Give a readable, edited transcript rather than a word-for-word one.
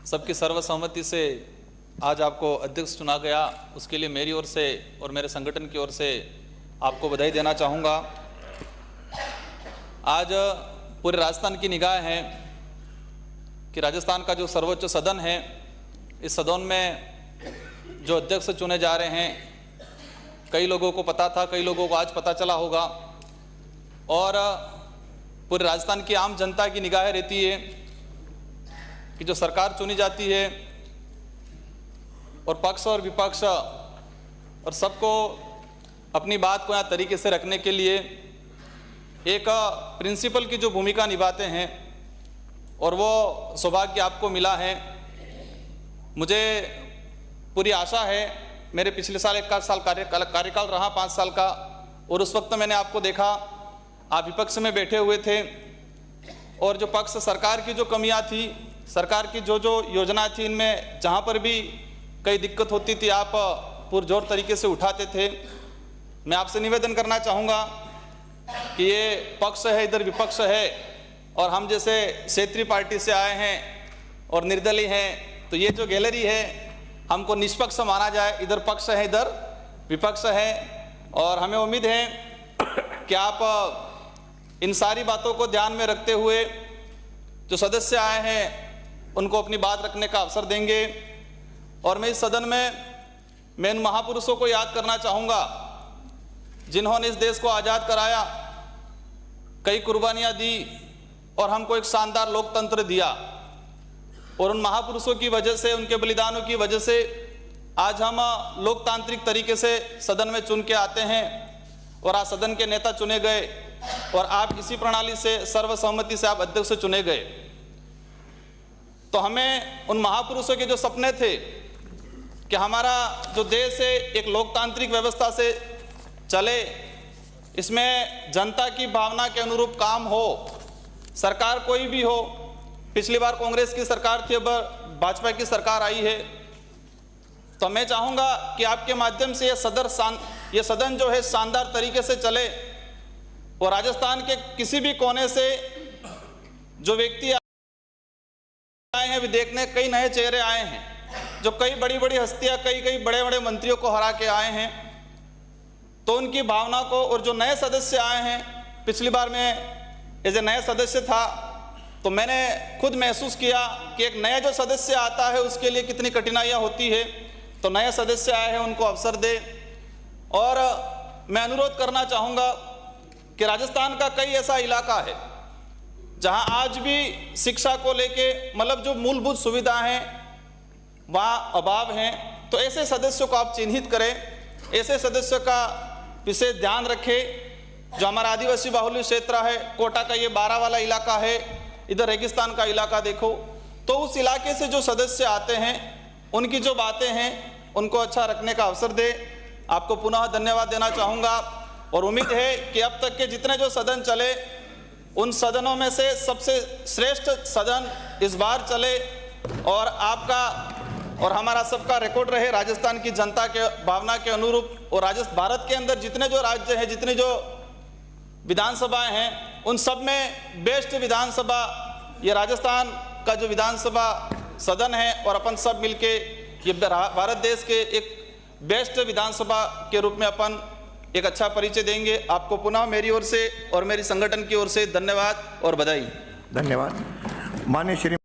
सबकी सर्वसम्मति से आज आपको अध्यक्ष चुना गया, उसके लिए मेरी ओर से और मेरे संगठन की ओर से आपको बधाई देना चाहूँगा। आज पूरे राजस्थान की निगाह है कि राजस्थान का जो सर्वोच्च सदन है, इस सदन में जो अध्यक्ष चुने जा रहे हैं, कई लोगों को पता था, कई लोगों को आज पता चला होगा, और पूरे राजस्थान की आम जनता की निगाह रहती है कि जो सरकार चुनी जाती है और पक्ष और विपक्ष और सबको अपनी बात को यहाँ तरीके से रखने के लिए एक प्रिंसिपल की जो भूमिका निभाते हैं, और वो सौभाग्य आपको मिला है। मुझे पूरी आशा है, मेरे पिछले साल 1 साल कार्यकाल रहा 5 साल का, और उस वक्त मैंने आपको देखा, आप विपक्ष में बैठे हुए थे और जो पक्ष सरकार की जो कमियां थी, सरकार की जो योजना थी, इनमें जहां पर भी कई दिक्कत होती थी आप पुरजोर तरीके से उठाते थे। मैं आपसे निवेदन करना चाहूँगा कि ये पक्ष है, इधर विपक्ष है, और हम जैसे क्षेत्रीय पार्टी से आए हैं और निर्दलीय हैं, तो ये जो गैलरी है हमको निष्पक्ष माना जाए। इधर पक्ष है, इधर विपक्ष है, और हमें उम्मीद है कि आप इन सारी बातों को ध्यान में रखते हुए जो सदस्य आए हैं उनको अपनी बात रखने का अवसर देंगे। और मैं इस सदन में मैं इन महापुरुषों को याद करना चाहूँगा जिन्होंने इस देश को आज़ाद कराया, कई कुर्बानियाँ दी और हमको एक शानदार लोकतंत्र दिया। और उन महापुरुषों की वजह से, उनके बलिदानों की वजह से आज हम लोकतांत्रिक तरीके से सदन में चुन के आते हैं, और आज सदन के नेता चुने गए, और आप इसी प्रणाली से सर्वसम्मति से आप अध्यक्ष चुने गए। तो हमें उन महापुरुषों के जो सपने थे कि हमारा जो देश है एक लोकतांत्रिक व्यवस्था से चले, इसमें जनता की भावना के अनुरूप काम हो, सरकार कोई भी हो, पिछली बार कांग्रेस की सरकार थी, अब भाजपा की सरकार आई है, तो मैं चाहूँगा कि आपके माध्यम से ये सदन जो है शानदार तरीके से चले, और राजस्थान के किसी भी कोने से जो व्यक्ति आए हैं, भी देखने कई नए चेहरे आए हैं, जो कई बड़ी बड़ी हस्तियां, कई बड़े बड़े मंत्रियों को हरा के आए हैं, तो उनकी भावना को, और जो नए सदस्य आए हैं, पिछली बार मैं एज ए नया सदस्य था तो मैंने खुद महसूस किया कि एक नया जो सदस्य आता है उसके लिए कितनी कठिनाइयाँ होती है। तो नए सदस्य आए हैं, उनको अवसर दे। और मैं अनुरोध करना चाहूँगा कि राजस्थान का कई ऐसा इलाका है जहाँ आज भी शिक्षा को लेके मतलब जो मूलभूत सुविधा हैं वहाँ अभाव हैं। तो ऐसे सदस्यों को आप चिन्हित करें, ऐसे सदस्यों का विशेष ध्यान रखें। जो हमारा आदिवासी बाहुल्य क्षेत्र है, कोटा का ये 12 वाला इलाका है, इधर रेगिस्तान का इलाका देखो, तो उस इलाके से जो सदस्य आते हैं उनकी जो बातें हैं उनको अच्छा रखने का अवसर दे। आपको पुनः धन्यवाद देना चाहूँगा, और उम्मीद है कि अब तक के जितने जो सदन चले उन सदनों में से सबसे श्रेष्ठ सदन इस बार चले, और आपका और हमारा सबका रिकॉर्ड रहे राजस्थान की जनता के भावना के अनुरूप। और भारत के अंदर जितने जो राज्य हैं, जितनी जो विधानसभाएं हैं, उन सब में बेस्ट विधानसभा ये राजस्थान का जो विधानसभा सदन है, और अपन सब मिलके ये भारत देश के एक बेस्ट विधानसभा के रूप में अपन एक अच्छा परिचय देंगे। आपको पुनः मेरी ओर से और मेरी संगठन की ओर से धन्यवाद और बधाई। धन्यवाद। माननीय श्री